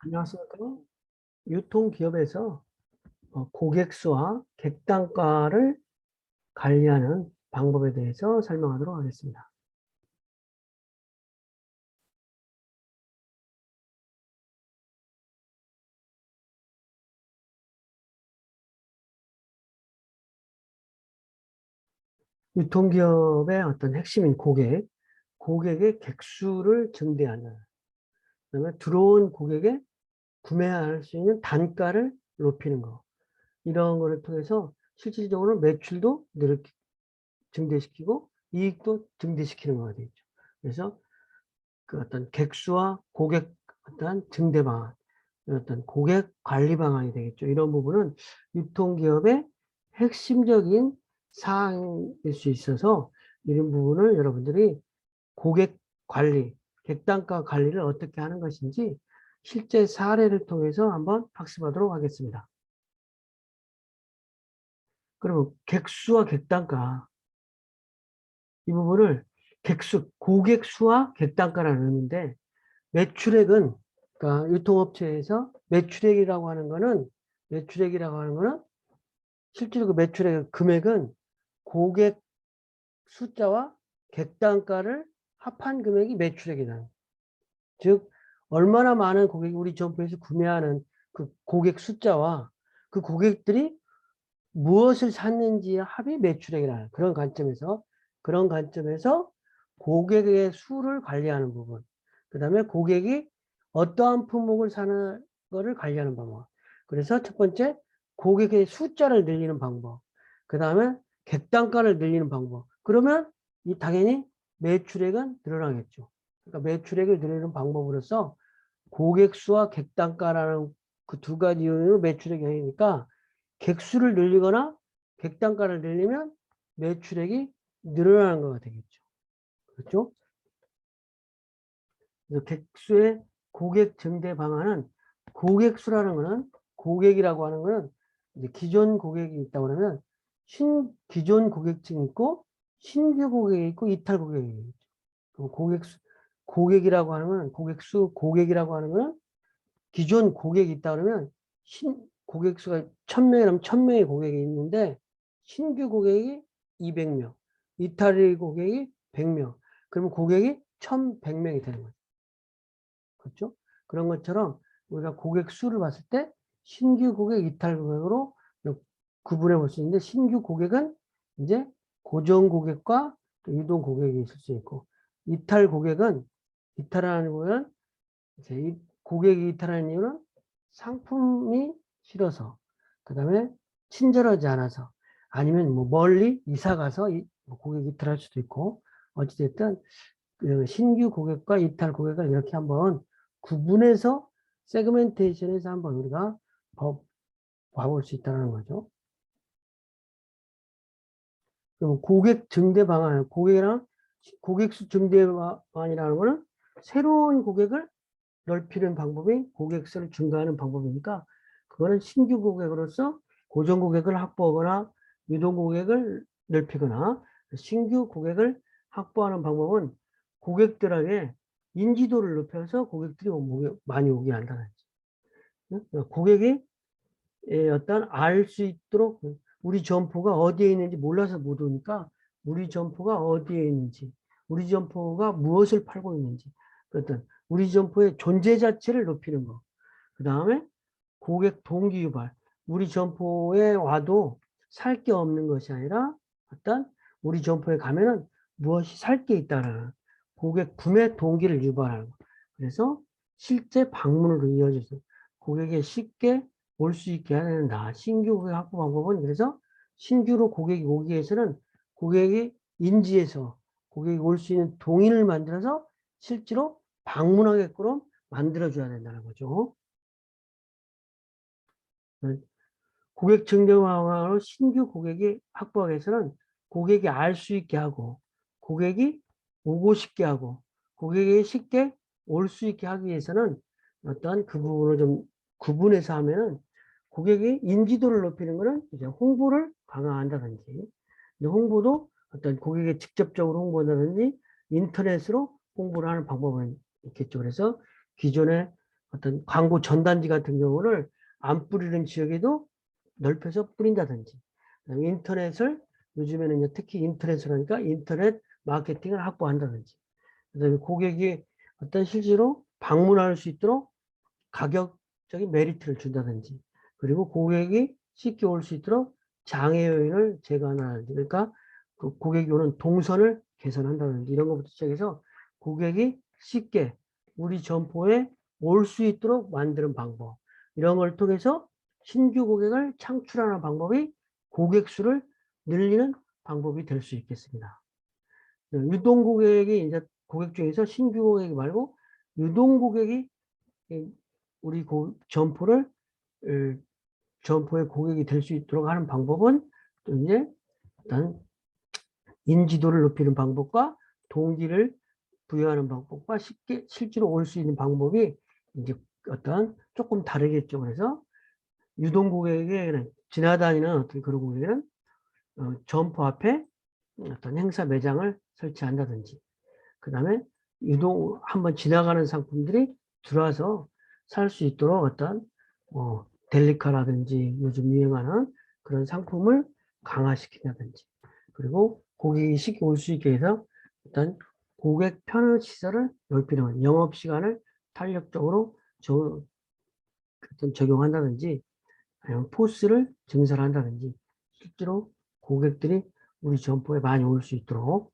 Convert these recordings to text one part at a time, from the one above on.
안녕하십니까. 유통기업에서 고객 수와 객단가를 관리하는 방법에 대해서 설명하도록 하겠습니다. 유통기업의 어떤 핵심인 고객의 객수를 증대하는, 그다음에 들어온 고객의 구매할 수 있는 단가를 높이는 거, 이런 거를 통해서 실질적으로 매출도 증대시키고 이익도 증대시키는 거가 되죠. 그래서 그 어떤 객수와 고객 어떤 증대 방안, 어떤 고객 관리 방안이 되겠죠. 이런 부분은 유통기업의 핵심적인 사항일 수 있어서 이런 부분을 여러분들이 고객 관리, 객단가 관리를 어떻게 하는 것인지 실제 사례를 통해서 한번 학습하도록 하겠습니다. 그러면 객수와 객단가, 이 부분을 고객 수와 객단가라는 의미인데, 매출액은, 그러니까 유통업체에서 매출액이라고 하는 거는 실제로 그 매출액 금액은 고객 숫자와 객단가를 합한 금액이 매출액이다. 즉 얼마나 많은 고객이 우리 점포에서 구매하는 그 고객 숫자와 그 고객들이 무엇을 샀는지의 합이 매출액이라는 그런 관점에서 고객의 수를 관리하는 부분, 그 다음에 고객이 어떠한 품목을 사는 거를 관리하는 방법. 그래서 첫 번째, 고객의 숫자를 늘리는 방법. 그 다음에 객단가를 늘리는 방법. 그러면 당연히 매출액은 늘어나겠죠. 그러니까 매출액을 늘리는 방법으로서 고객 수와 객단가라는 그 두 가지 요인으로 매출액이 아니니까, 객수를 늘리거나 객단가를 늘리면 매출액이 늘어나는 거가 되겠죠. 그렇죠? 그래서 객수의 고객 증대 방안은, 고객수라는 거는, 고객이라고 하는 거는 이제 기존 고객이 있다고 그러면 기존 고객층이 있고 신규 고객이 있고 이탈 고객이 있죠. 그럼 고객이라고 하는 거는, 고객이라고 하는 거는 기존 고객이 있다 그러면 고객 수가 1000명이라면 1000명의 고객이 있는데 신규 고객이 200명, 이탈의 고객이 100명. 그러면 고객이 1100명이 되는 거죠. 그렇죠? 그런 것처럼 우리가 고객 수를 봤을 때 신규 고객, 이탈 고객으로 구분해 볼 수 있는데, 신규 고객은 이제 고정 고객과 또 유동 고객이 있을 수 있고, 이탈하는 거는 이제 이 고객이 이탈하는 이유는 상품이 싫어서, 그 다음에 친절하지 않아서, 아니면 뭐 멀리 이사 가서 뭐 고객이 이탈할 수도 있고, 어찌됐든 그 신규 고객과 이탈 고객을 이렇게 한번 구분해서 세그멘테이션에서 한번 우리가 봐볼 수 있다는 거죠. 그럼 고객 증대 방안, 고객 수 증대 방안이라는 거는 새로운 고객을 넓히는 방법이 고객 수를 증가하는 방법이니까, 그거는 신규 고객으로서 고정 고객을 확보하거나 유동 고객을 넓히거나, 신규 고객을 확보하는 방법은 고객들에게 인지도를 높여서 고객들이 많이 오게 한다는 거죠. 고객이 어떤 알 수 있도록, 우리 점포가 어디에 있는지 몰라서 못 오니까 우리 점포가 어디에 있는지, 우리 점포가 무엇을 팔고 있는지, 어떤 우리 점포의 존재 자체를 높이는 거. 그 다음에 고객 동기 유발. 우리 점포에 와도 살 게 없는 것이 아니라 어떤 우리 점포에 가면은 무엇이 살 게 있다는 고객 구매 동기를 유발하는 거. 그래서 실제 방문으로 이어져서 고객이 쉽게 올 수 있게 하는다. 신규 고객 확보 방법은, 그래서 신규로 고객이 오기 위해서는 고객이 인지해서 고객이 올 수 있는 동인을 만들어서 실제로 방문하게끔 만들어줘야 된다는 거죠. 고객 증대방안으로 신규 고객이 확보하기 위해서는 고객이 알 수 있게 하고, 고객이 오고 싶게 하고, 고객이 쉽게 올 수 있게 하기 위해서는 어떤 그 부분을 좀 구분해서 하면은, 고객의 인지도를 높이는 거는 이제 홍보를 강화한다든지, 홍보도 어떤 고객에 직접적으로 홍보한다든지 인터넷으로 홍보를 하는 방법은 있겠죠. 그래서 기존에 어떤 광고 전단지 같은 경우를 안 뿌리는 지역에도 넓혀서 뿌린다든지, 인터넷을 요즘에는 이제 특히 인터넷을 하니까 인터넷 마케팅을 확보한다든지, 그다음에 고객이 어떤 실제로 방문할 수 있도록 가격적인 메리트를 준다든지, 그리고 고객이 쉽게 올 수 있도록 장애 요인을 제거하는지, 그러니까 그 고객이 오는 동선을 개선한다든지 이런 것부터 시작해서 고객이 쉽게 우리 점포에 올 수 있도록 만드는 방법, 이런 걸 통해서 신규 고객을 창출하는 방법이 고객 수를 늘리는 방법이 될 수 있겠습니다. 유동 고객이 이제 고객 중에서 신규 고객이 말고 유동 고객이 우리 점포를 점포의 고객이 될 수 있도록 하는 방법은 또 이제 일단 인지도를 높이는 방법과 동기를 부여하는 방법과 쉽게 실제로 올 수 있는 방법이 이제 어떤 조금 다르겠죠. 그래서 유동 고객에게는 지나다니는 어떤 그런 고객은 점포 앞에 어떤 행사 매장을 설치한다든지, 그 다음에 유동 한번 지나가는 상품들이 들어와서 살 수 있도록 어떤 델리카라든지 요즘 유행하는 그런 상품을 강화시킨다든지, 그리고 고객이 쉽게 올 수 있게 해서 일단 고객 편의 시설을 넓히는 영업 시간을 탄력적으로 적용한다든지, 아니면 포스를 증설한다든지, 실제로 고객들이 우리 점포에 많이 올 수 있도록.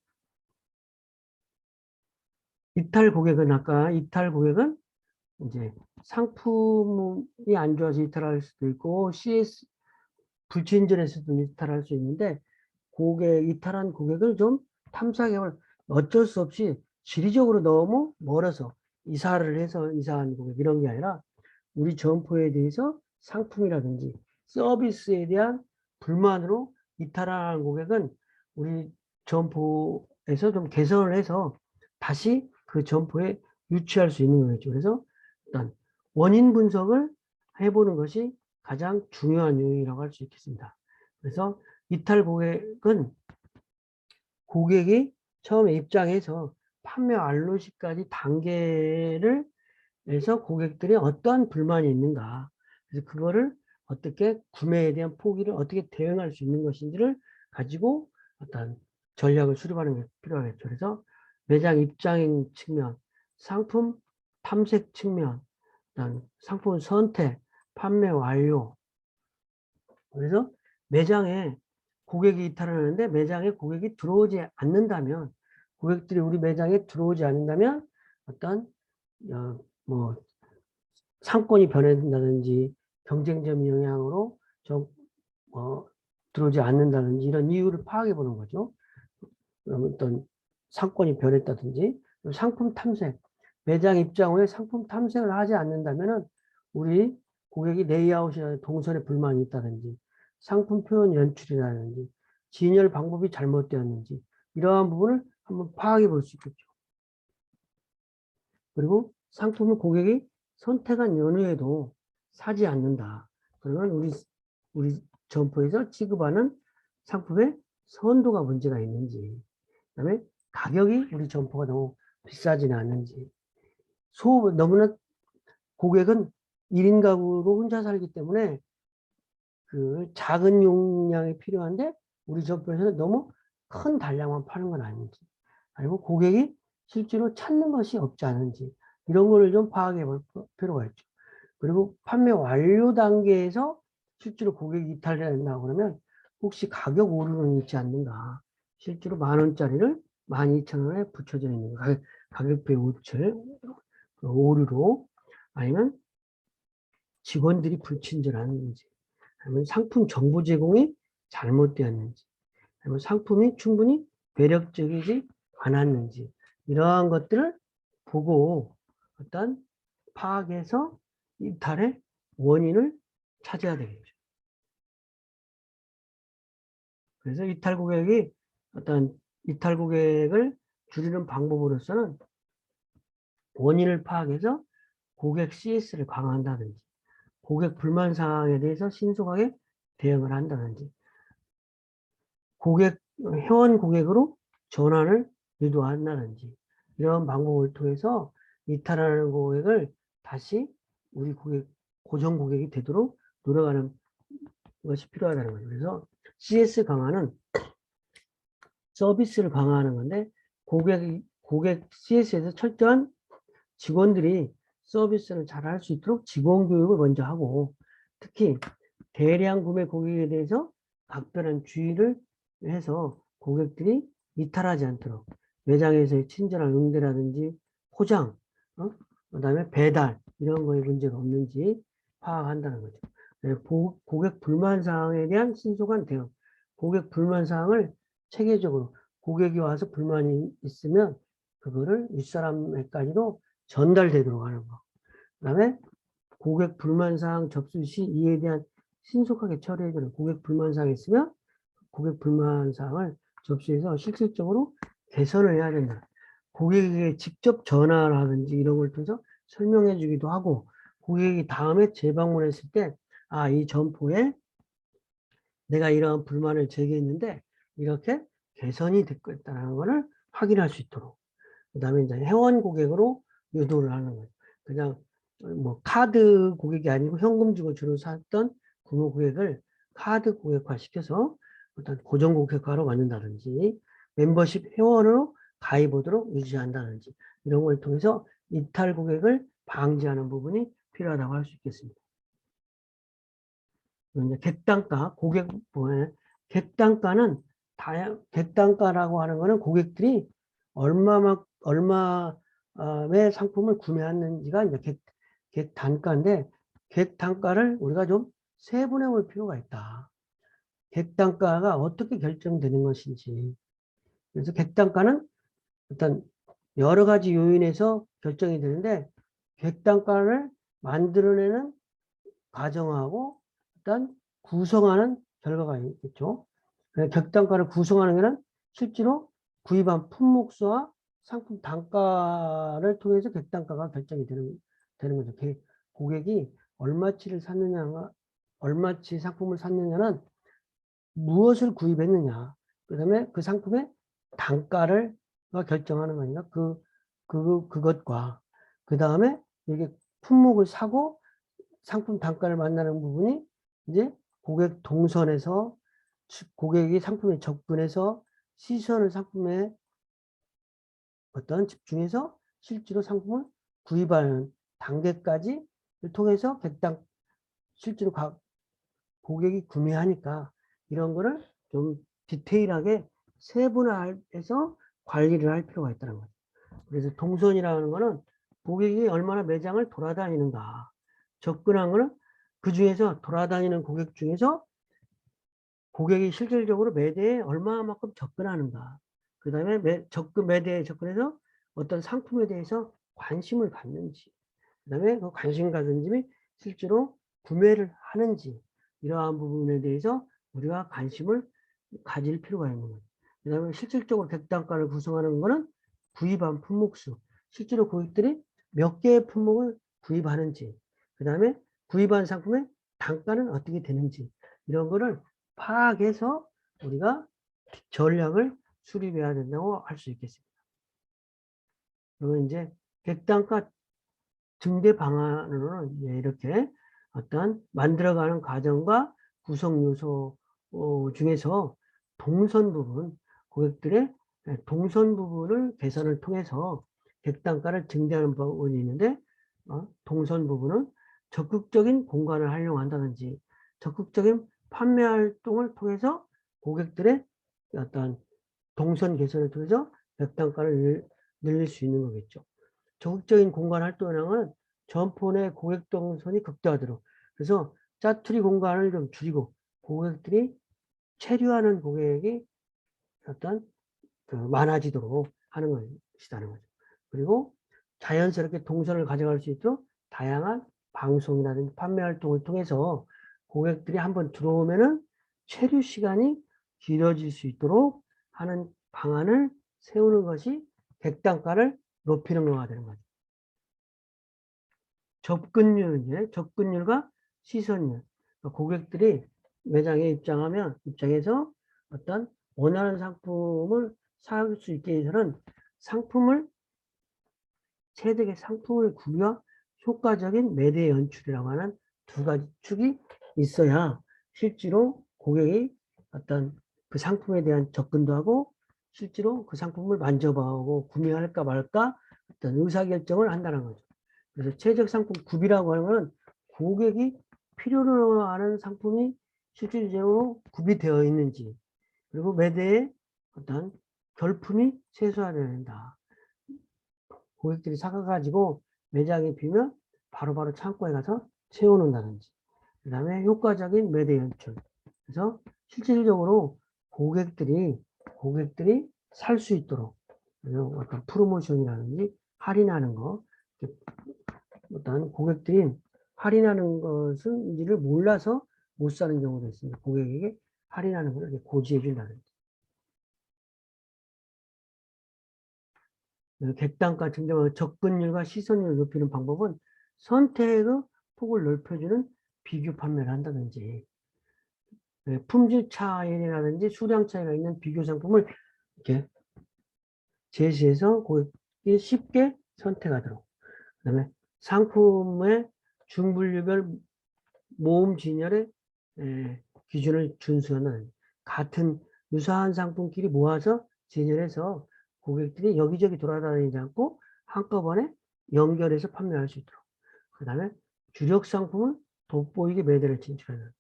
이탈 고객은 아까 이탈 고객은 이제 상품이 안 좋아서 이탈할 수도 있고 CS 불친절해서도 이탈할 수 있는데, 이탈한 고객을 좀 탐색해볼, 어쩔 수 없이 지리적으로 너무 멀어서 이사를 해서 이사한 고객 이런 게 아니라 우리 점포에 대해서 상품이라든지 서비스에 대한 불만으로 이탈한 고객은 우리 점포에서 좀 개선을 해서 다시 그 점포에 유치할 수 있는 거겠죠. 그래서 일단 원인 분석을 해보는 것이 가장 중요한 요인이라고 할 수 있겠습니다. 그래서 이탈 고객은 고객이 처음에 입장해서 판매 완료 시까지 단계를 해서 고객들이 어떠한 불만이 있는가, 그래서 그거를 어떻게 구매에 대한 포기를 어떻게 대응할 수 있는 것인지를 가지고 어떤 전략을 수립하는 게 필요하겠죠. 그래서 매장 입장 측면, 상품 탐색 측면, 상품 선택, 판매 완료. 그래서 매장에 고객이 이탈을 하는데 매장에 고객이 들어오지 않는다면, 고객들이 우리 매장에 들어오지 않는다면 어떤 뭐 상권이 변한다든지 경쟁점 영향으로 좀 들어오지 않는다든지 이런 이유를 파악해 보는 거죠. 어떤 상권이 변했다든지, 상품 탐색, 매장 입장 후에 상품 탐색을 하지 않는다면은 우리 고객이 레이아웃이나 동선에 불만이 있다든지, 상품 표현 연출이라든지, 진열 방법이 잘못되었는지 이러한 부분을 한번 파악해 볼 수 있겠죠. 그리고 상품을 고객이 선택한 연후에도 사지 않는다. 그러면 우리 점포에서 취급하는 상품의 선도가 문제가 있는지, 그다음에 가격이 우리 점포가 너무 비싸지는 않는지, 너무나 고객은 1인 가구로 혼자 살기 때문에 그 작은 용량이 필요한데 우리 점포에서는 너무 큰 단량만 파는 건 아닌지, 아니면 고객이 실제로 찾는 것이 없지 않은지 이런 거를 좀 파악해 볼 필요가 있죠. 그리고 판매 완료 단계에서 실제로 고객이 이탈이 된다고 그러면 혹시 가격 오류는 있지 않는가, 실제로 10,000원짜리를 12,000원에 붙여져 있는 가격표에 오류로, 아니면 직원들이 불친절한지, 아니면 상품 정보 제공이 잘못되었는지, 아니면 상품이 충분히 매력적이지 않았는지, 이러한 것들을 보고 어떤 파악해서 이탈의 원인을 찾아야 되겠죠. 그래서 이탈 고객을 줄이는 방법으로서는 원인을 파악해서 고객 CS를 강화한다든지, 고객 불만 사항에 대해서 신속하게 대응을 한다든지, 회원 고객으로 전환을 유도한다든지, 이런 방법을 통해서 이탈하는 고객을 다시 우리 고정 고객이 되도록 노력하는 것이 필요하다는 거죠. 그래서 CS 강화는 서비스를 강화하는 건데 고객 CS에서 철저한 직원들이 서비스를 잘 할 수 있도록 직원 교육을 먼저 하고, 특히 대량 구매 고객에 대해서 각별한 주의를 해서 고객들이 이탈하지 않도록 매장에서의 친절한 응대라든지 포장, 그다음에 배달 이런 거에 문제가 없는지 파악한다는 거죠. 네, 고객 불만 사항에 대한 신속한 대응, 고객 불만 사항을 체계적으로 고객이 와서 불만이 있으면 그거를 윗사람에까지도 전달되도록 하는 거. 그다음에 고객 불만 사항 접수 시 이에 대한 신속하게 처리해주는 고객 불만 사항이 있으면 고객 불만 사항을 접수해서 실질적으로 개선을 해야 된다. 고객에게 직접 전화라든지 이런 걸 통해서 설명해 주기도 하고, 고객이 다음에 재방문했을 때, 아, 이 점포에 내가 이러한 불만을 제기했는데 이렇게 개선이 됐고 있다는 것을 확인할 수 있도록. 그 다음에 이제 회원 고객으로 유도를 하는 거예요. 그냥 뭐 카드 고객이 아니고 현금 주고 주로 샀던 구매 고객을 카드 고객화 시켜서 어떤 고정 고객화로 만든다든지, 멤버십 회원으로 가입하도록 유지한다든지, 이런 걸 통해서 이탈 고객을 방지하는 부분이 필요하다고 할 수 있겠습니다. 이제 객단가, 객단가는 객단가라고 하는 거는 고객들이 얼마의 상품을 구매했는지가 이제 객단가인데, 객단가를 우리가 좀 세분해 볼 필요가 있다. 객단가가 어떻게 결정되는 것인지. 그래서 객단가는 일단 여러 가지 요인에서 결정이 되는데, 객단가를 만들어내는 과정하고 일단 구성하는 결과가 있겠죠. 객단가를 구성하는 것은 실제로 구입한 품목수와 상품 단가를 통해서 객단가가 결정이 되는 거죠. 고객이 얼마치를 샀느냐가, 얼마치 상품을 샀느냐는 무엇을 구입했느냐, 그 다음에 그 상품의 단가를 결정하는 거니까 그것과, 그 다음에 이게 품목을 사고 상품 단가를 만나는 부분이 이제 고객 동선에서 고객이 상품에 접근해서 시선을 상품에 어떤 집중해서 실제로 상품을 구입하는 단계까지 통해서 실제로 고객이 구매하니까 이런 거를 좀 디테일하게 세분화해서 관리를 할 필요가 있다는 거죠. 그래서 동선이라는 거는 고객이 얼마나 매장을 돌아다니는가, 접근한 거는 그 중에서 돌아다니는 고객 중에서 고객이 실질적으로 매대에 얼마만큼 접근하는가, 그 다음에 매대에 접근해서 어떤 상품에 대해서 관심을 갖는지, 그 다음에 그 관심 가진 점이 실제로 구매를 하는지, 이러한 부분에 대해서 우리가 관심을 가질 필요가 있는 거예요. 그 다음에 실질적으로 객단가를 구성하는 것은 구입한 품목수, 실제로 고객들이 몇 개의 품목을 구입하는지, 그 다음에 구입한 상품의 단가는 어떻게 되는지, 이런 거를 파악해서 우리가 전략을 수립해야 된다고 할 수 있겠습니다. 그러면 이제 객단가 증대 방안으로는 이렇게 어떤 만들어가는 과정과 구성 요소 중에서 동선 부분, 고객들의 동선 부분을 개선을 통해서 객단가를 증대하는 부분이 있는데, 동선 부분은 적극적인 공간을 활용한다든지 적극적인 판매 활동을 통해서 고객들의 어떤 동선 개선을 통해서 객단가를 늘릴 수 있는 거겠죠. 적극적인 공간 활동량은 점포 내 고객 동선이 극대화되도록, 그래서 짜투리 공간을 좀 줄이고 고객들이 체류하는 고객이 어떤 많아지도록 하는 것이라는 거죠. 그리고 자연스럽게 동선을 가져갈 수 있도록 다양한 방송이라든지 판매 활동을 통해서 고객들이 한번 들어오면은 체류 시간이 길어질 수 있도록 하는 방안을 세우는 것이 객단가를 높이는 거가 되는 거죠. 접근율과 시선율. 고객들이 매장에 입장해서 어떤 원하는 상품을 살 수 있게 해서는 최적의 상품을 구비와 효과적인 매대 연출이라고 하는 두 가지 축이 있어야 실제로 고객이 어떤 그 상품에 대한 접근도 하고 실제로 그 상품을 만져보고 구매할까 말까 어떤 의사결정을 한다는 거죠. 그래서 최적 상품 구비라고 하는 것은 고객이 필요로 하는 상품이 실질적으로 구비되어 있는지 그리고 매대의 어떤 결품이 최소화되어야 된다. 고객들이 사가가지고 매장에 비면 바로바로 창고에 가서 채워놓는다든지 그 다음에 효과적인 매대 연출 그래서 실질적으로 고객들이 살 수 있도록 어떤 프로모션이라든지 할인하는 거 어떤 고객들이 할인하는 것은지를 몰라서 못 사는 경우도 있습니다. 고객에게 할인하는 걸 이렇게 고지해 준다든지 객단가 증대와 접근율과 시선율을 높이는 방법은 선택의 폭을 넓혀주는 비교 판매를 한다든지 품질 차이라든지 수량 차이가 있는 비교 상품을 이렇게 제시해서 고객이 쉽게 선택하도록 그다음에 상품의 중분류별 모음 진열의 기준을 준수하는 같은 유사한 상품끼리 모아서 진열해서 고객들이 여기저기 돌아다니지 않고 한꺼번에 연결해서 판매할 수 있도록 그 다음에 주력 상품은 돋보이게 매대를 진출하는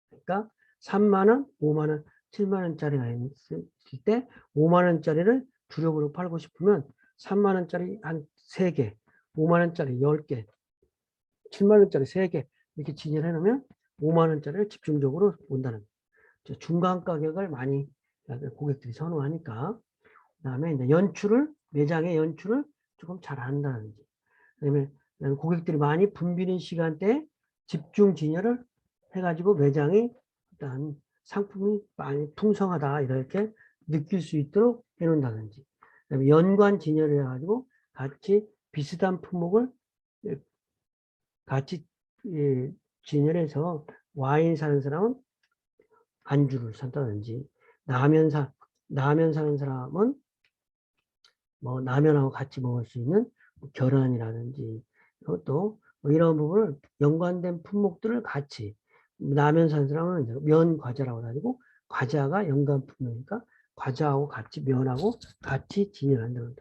그러니까 3만원, 5만원, 7만원짜리가 있을 때 5만원짜리를 주력으로 팔고 싶으면 3만원짜리 한 3개, 5만원짜리 10개, 7만원짜리 3개 이렇게 진열해 놓으면 5만원짜리를 집중적으로 본다는 거죠. 중간 가격을 많이 고객들이 선호하니까 그 다음에 이제 매장의 연출을 조금 잘 한다든지 그다음에 고객들이 많이 붐비는 시간대에 집중 진열을 해가지고 매장이 일단 상품이 많이 풍성하다 이렇게 느낄 수 있도록 해놓는다든지 그다음에 연관 진열을 해가지고 같이 비슷한 품목을 같이 진열해서 와인 사는 사람은 안주를 산다든지 라면 사는 사람은 뭐 라면하고 같이 먹을 수 있는 계란이라든지 또 뭐 이런 부분을 연관된 품목들을 같이 라면 사는 사람은 면 과자라고 해가지고 과자가 연관 품목이니까 과자하고 같이 면하고 같이 진열한다든지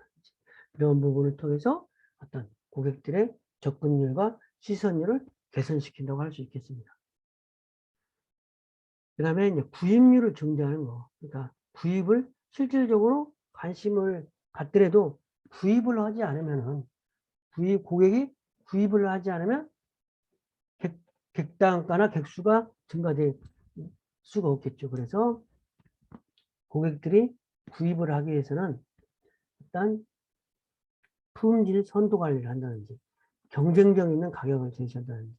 이런 부분을 통해서 어떤 고객들의 접근율과 시선율을 개선시킨다고 할 수 있겠습니다. 그 다음에 이제 구입률을 증대하는 거. 그러니까 구입을 실질적으로 관심을 갖더라도 구입을 하지 않으면은 고객이 구입을 하지 않으면 객단가나 객수가 증가될 수가 없겠죠. 그래서 고객들이 구입을 하기 위해서는 일단 품질 선도 관리를 한다든지 경쟁력 있는 가격을 제시한다든지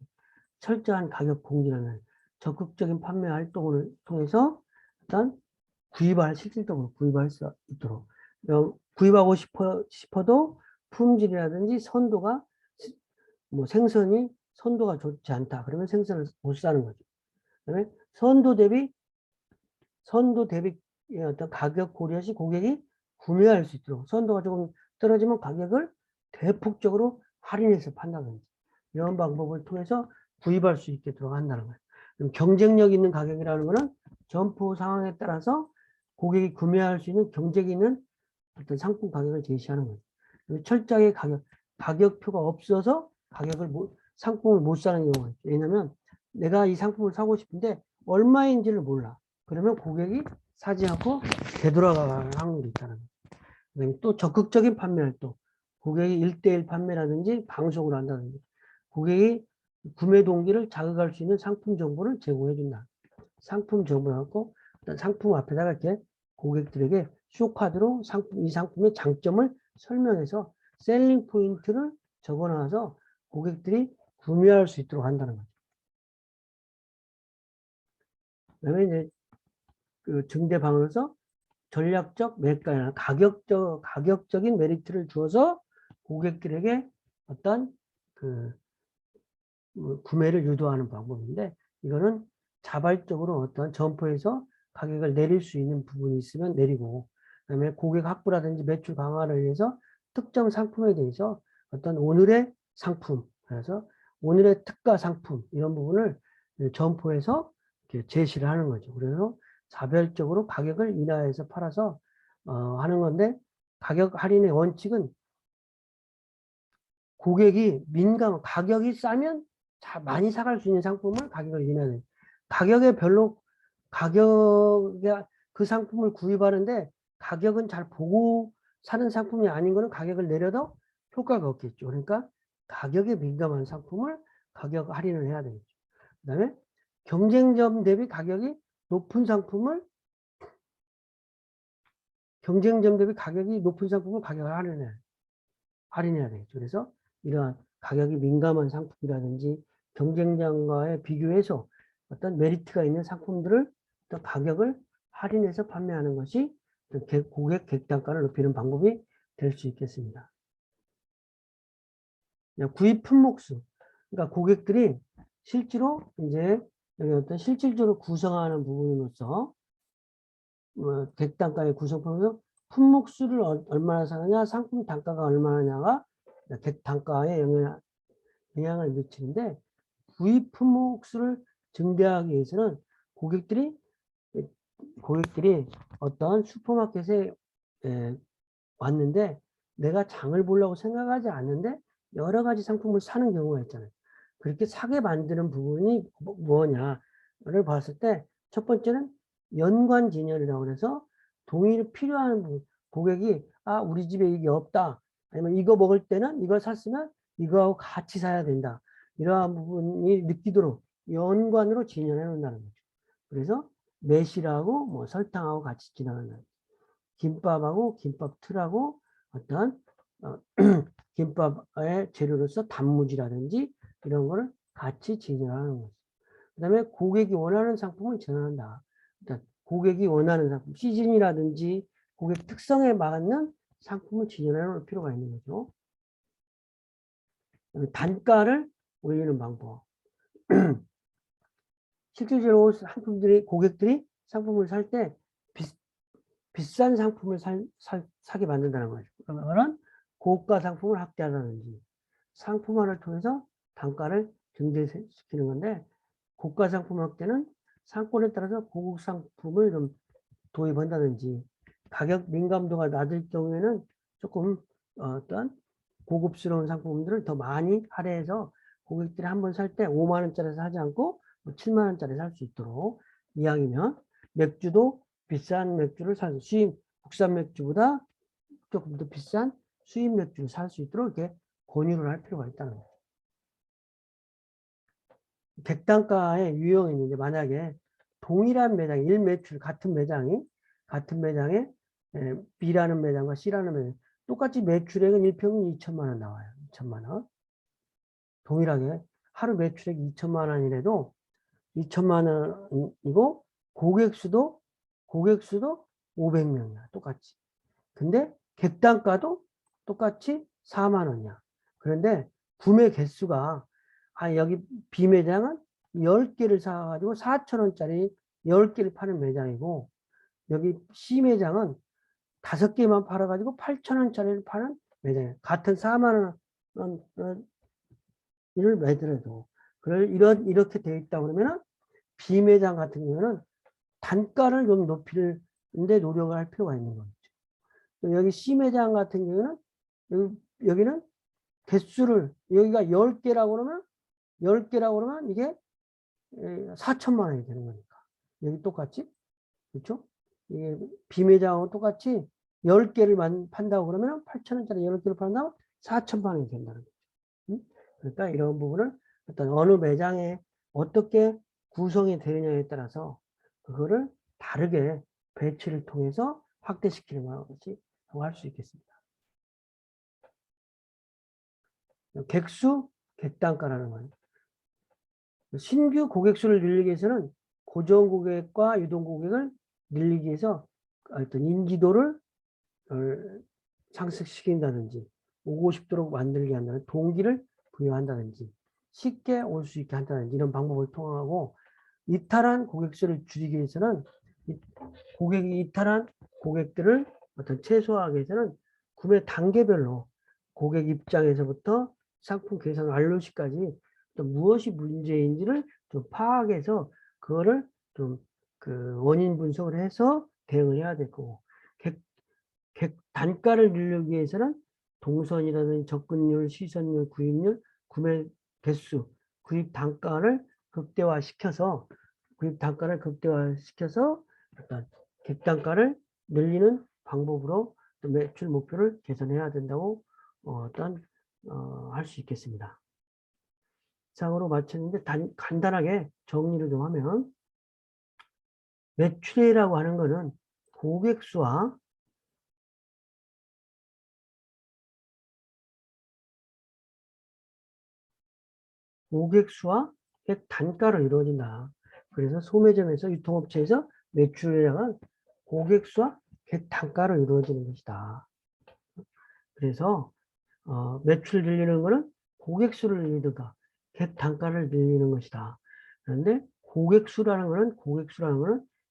철저한 가격 공지라는 적극적인 판매 활동을 통해서 일단 실질적으로 구입할 수 있도록 구입하고 싶어도 품질이라든지 선도가 뭐 생선이 선도가 좋지 않다 그러면 생선을 못 사는 거죠. 그다음에 선도 대비 어떤 가격 고려 시 고객이 구매할 수 있도록 선도가 조금 떨어지면 가격을 대폭적으로 할인해서 판다든지 이런 방법을 통해서 구입할 수 있도록 한다는 거예요. 그럼 경쟁력 있는 가격이라는 것은 점포 상황에 따라서 고객이 구매할 수 있는 경쟁이 있는 어떤 상품 가격을 제시하는 거예요. 철저하게 가격표가 없어서 상품을 못 사는 경우가 있죠. 왜냐하면 내가 이 상품을 사고 싶은데 얼마인지를 몰라. 그러면 고객이 사지 않고 되돌아갈 확률이 있다는 거예요. 그다음에 또 적극적인 판매 활동. 고객이 1대1 판매라든지 방송을 한다든지 고객이 구매 동기를 자극할 수 있는 상품 정보를 제공해 준다. 상품 정보를 갖고 상품 앞에다가 이렇게 고객들에게 쇼카드로 이 상품의 장점을 설명해서 셀링 포인트를 적어놔서 고객들이 구매할 수 있도록 한다는 거죠. 그다음에 이제 그 증대 방으로서 전략적 매가나 가격적인 메리트를 주어서 고객들에게 어떤 그 구매를 유도하는 방법인데 이거는 자발적으로 어떤 점포에서 가격을 내릴 수 있는 부분이 있으면 내리고 그다음에 고객 확보라든지 매출 강화를 위해서 특정 상품에 대해서 어떤 오늘의 상품 그래서 오늘의 특가 상품 이런 부분을 점포해서 이렇게 제시를 하는 거죠. 그래서 자별적으로 가격을 인하해서 팔아서 하는 건데 가격 할인의 원칙은 고객이 가격이 싸면 많이 사갈 수 있는 상품을 가격을 인하해요. 가격에 별로 가격에 그 상품을 구입하는데 가격은 잘 보고 사는 상품이 아닌 거는 가격을 내려도 효과가 없겠죠. 그러니까 가격에 민감한 상품을 가격 할인을 해야 되겠죠. 그 다음에 경쟁점 대비 가격이 높은 상품을 가격을 할인해야 되겠죠. 그래서 이러한 가격이 민감한 상품이라든지 경쟁자와의 비교해서 어떤 메리트가 있는 상품들을 또 가격을 할인해서 판매하는 것이 고객 객단가를 높이는 방법이 될 수 있겠습니다. 구입 품목수. 그러니까 고객들이 실제로 이제 여기 어떤 실질적으로 구성하는 부분으로서 객단가의 구성품으로 품목수를 얼마나 사느냐, 상품 단가가 얼마냐가 객단가에 영향을 미치는데 구입 품목수를 증대하기 위해서는 고객들이 어떤 슈퍼마켓에 왔는데 내가 장을 보려고 생각하지 않는데 여러 가지 상품을 사는 경우가 있잖아요. 그렇게 사게 만드는 부분이 뭐냐를 봤을 때 첫 번째는 연관진열이라고 해서 동일히 필요한 부분. 고객이 우리 집에 이게 없다. 아니면 이거 먹을 때는 이걸 샀으면 이거하고 같이 사야 된다. 이러한 부분이 느끼도록 연관으로 진열해 놓는다는 거죠. 그래서 매실하고 뭐 설탕하고 같이 진열하는 김밥하고 김밥 틀하고 어떤 김밥의 재료로서 단무지라든지 이런 거를 같이 진열하는 거죠. 그 다음에 고객이 원하는 상품을 진열한다. 그러니까 고객이 원하는 상품, 시즌이라든지 고객 특성에 맞는 상품을 진열해 놓을 필요가 있는 거죠. 단가를 올리는 방법. 실질적으로 고객들이 상품을 살 때 비싼 상품을 사게 만든다는 거죠. 그러면 고가 상품을 확대하다든지 상품화를 통해서 단가를 증대시키는 건데 고가 상품 확대는 상권에 따라서 고급 상품을 좀 도입한다든지 가격 민감도가 낮을 경우에는 조금 어떤 고급스러운 상품들을 더 많이 할애해서 고객들이 한번 살 때 5만 원짜리 사지 않고 7만 원짜리 살 수 있도록 이왕이면 맥주도 비싼 맥주를 국산 맥주보다 조금 더 비싼 수입 맥주를 살 수 있도록 이렇게 권유를 할 필요가 있다는 거예요. 객단가의 유형이 있는데 만약에 동일한 매장, 같은 매장에 B라는 매장과 C라는 매장 똑같이 매출액은 일평균 2천만 원 나와요. 2천만 원. 동일하게 하루 매출액 2천만 원이라도 2천만 원이고 고객 수도 500명이야. 똑같이. 근데 객단가도 똑같이 4만 원이야. 그런데 구매 개수가 여기 B 매장은 10개를 사가지고 4천 원짜리 10개를 파는 매장이고 여기 C 매장은 5개만 팔아가지고 8천 원짜리를 파는 매장이에요. 같은 4만 원을 매더라도 이렇게 되어 있다 그러면은 B 매장 같은 경우는 단가를 좀 높이는데 노력을 할 필요가 있는 거죠. 여기 C 매장 같은 경우는 여기는 개수를 여기가 10개라고 그러면 이게 4천만 원이 되는 거니까. 여기 똑같이. 그렇죠? 이게 비매장하고 똑같이 10개를 판다고 그러면 8천 원짜리 10개를 판다면 4천만 원이 된다는 거죠. 그러니까 이런 부분을 어느 매장에 어떻게 구성이 되느냐에 따라서 그거를 다르게 배치를 통해서 확대시키는 것이 할 수 있겠습니다. 객수, 객단가라는 거예요. 신규 고객 수를 늘리기 위해서는 고정 고객과 유동 고객을 늘리기 위해서 어떤 인지도를 상승시킨다든지 오고 싶도록 만들게 한다는 동기를 부여한다든지 쉽게 올 수 있게 한다든지 이런 방법을 통하고 이탈한 고객 수를 줄이기 위해서는 고객이 이탈한 고객들을 어떤 최소화하기 위해서는 구매 단계별로 고객 입장에서부터 상품 계산 완료시까지 또 무엇이 문제인지를 좀 파악해서 그거를 좀 그 원인 분석을 해서 대응을 해야 될 거고, 단가를 늘리기 위해서는 동선이라든지 접근율, 시선율, 구입률, 구매 개수, 구입 단가를 극대화시켜서 어떤 객단가를 늘리는 방법으로 또 매출 목표를 개선해야 된다고 할 수 있겠습니다. 이상으로 마쳤는데 간단하게 정리를 좀 하면, 매출이라고 하는 것은 고객 수와 객 단가로 이루어진다. 그래서 소매점에서 유통업체에서 매출이란 고객 수와 객 단가로 이루어지는 것이다. 그래서 매출 늘리는 것은 고객 수를 늘리든가 객 단가를 늘리는 것이다. 그런데 고객수라는 것은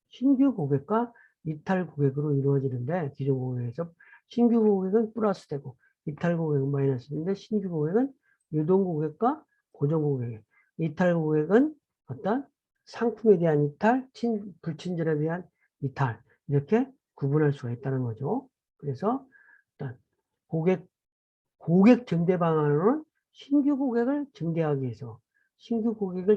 신규 고객과 이탈 고객으로 이루어지는데, 기존 고객에서 신규 고객은 플러스되고 이탈 고객은 마이너스인데, 신규 고객은 유동 고객과 고정 고객, 이탈 고객은 어떤 상품에 대한 이탈, 불친절에 대한 이탈, 이렇게 구분할 수가 있다는 거죠. 그래서 일단 고객 증대 방안으로는 신규 고객을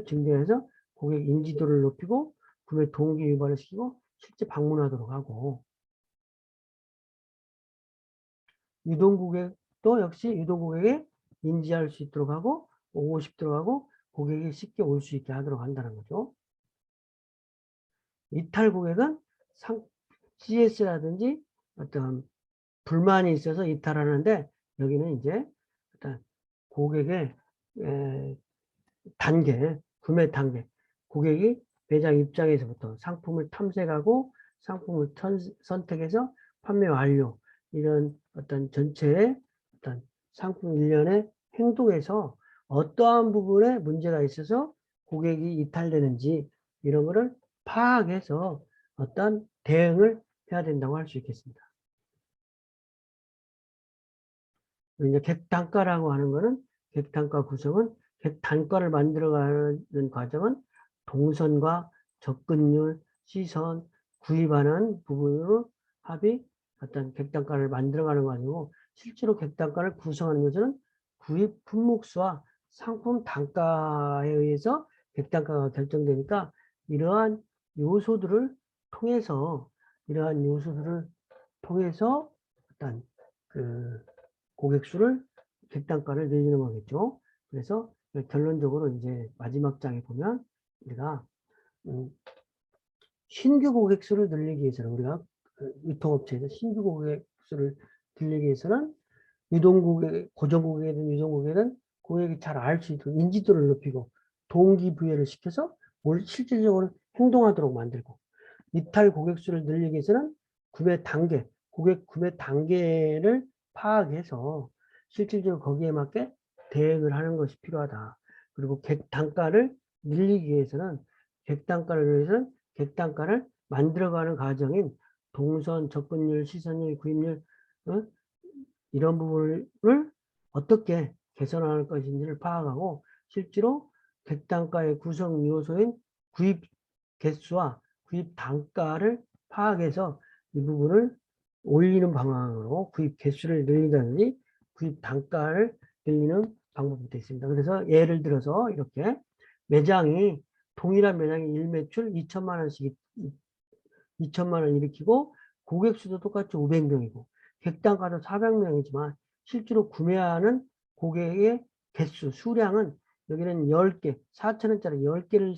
증대해서 고객 인지도를 높이고 구매 동기 유발을 시키고 실제 방문하도록 하고, 유동 고객도 역시 유동 고객에 인지할 수 있도록 하고 오고 싶도록 하고 고객이 쉽게 올 수 있게 하도록 한다는 거죠. 이탈 고객은 CS라든지 어떤 불만이 있어서 이탈하는데, 여기는 이제 일단 고객의 구매 단계, 고객이 매장 입장에서부터 상품을 탐색하고 상품을 선택해서 판매 완료, 이런 어떤 전체의 어떤 상품 일련의 행동에서 어떠한 부분에 문제가 있어서 고객이 이탈되는지, 이런 거를 파악해서 어떤 대응을 해야 된다고 할 수 있겠습니다. 이제 객단가라고 하는 거는, 객단가 구성은, 객단가를 만들어가는 과정은 동선과 접근율, 시선, 구입하는 부분으로 어떤 객단가를 만들어가는 과정이고, 실제로 객단가를 구성하는 것은 구입 품목수와 상품 단가에 의해서 객단가가 결정되니까, 이러한 요소들을 통해서 어떤 고객 수를, 객단가를 늘리는 거겠죠. 그래서 결론적으로 이제 마지막 장에 보면, 우리가 신규 고객 수를 늘리기 위해서는, 우리가 유통업체에서 신규 고객 수를 늘리기 위해서는 유동 고객, 고정 고객이든 유동 고객은 고객이 잘 알 수 있도록 인지도를 높이고 동기부여를 시켜서 실질적으로 행동하도록 만들고, 이탈 고객 수를 늘리기 위해서는 고객 구매 단계를 파악해서 실질적으로 거기에 맞게 대응을 하는 것이 필요하다. 그리고 객단가를 늘리기 위해서는 객단가를 만들어가는 과정인 동선, 접근율, 시선율, 구입률, 이런 부분을 어떻게 개선할 것인지를 파악하고, 실제로 객단가의 구성 요소인 구입 개수와 구입 단가를 파악해서 이 부분을 올리는 방향으로 구입 개수를 늘린다든지 구입 단가를 늘리는 방법이 있습니다. 그래서 예를 들어서 이렇게 동일한 매장이 일매출 2천만 원씩 2천만 원 일으키고 고객 수도 똑같이 500명이고 객단가도 400명이지만 실제로 구매하는 고객의 수량은, 여기는 10개, 4,000원짜리 10개를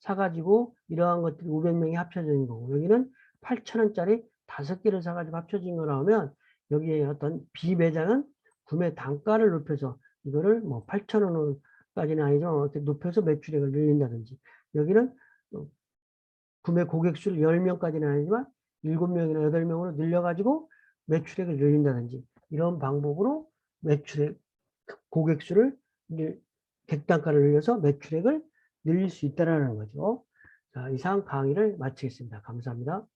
사가지고 이러한 것들이 500명이 합쳐진 거고, 여기는 8,000원짜리 5개를 사가지고 합쳐진 거라면, 여기에 어떤 비매장은 구매 단가를 높여서 이거를 뭐 8,000원까지는 아니죠. 높여서 매출액을 늘린다든지, 여기는 구매 고객 수를 10명까지는 아니지만 7명이나 8명으로 늘려가지고 매출액을 늘린다든지, 이런 방법으로 고객 수를 객단가를 늘려서 매출액을 늘릴 수 있다는 거죠. 자, 이상 강의를 마치겠습니다. 감사합니다.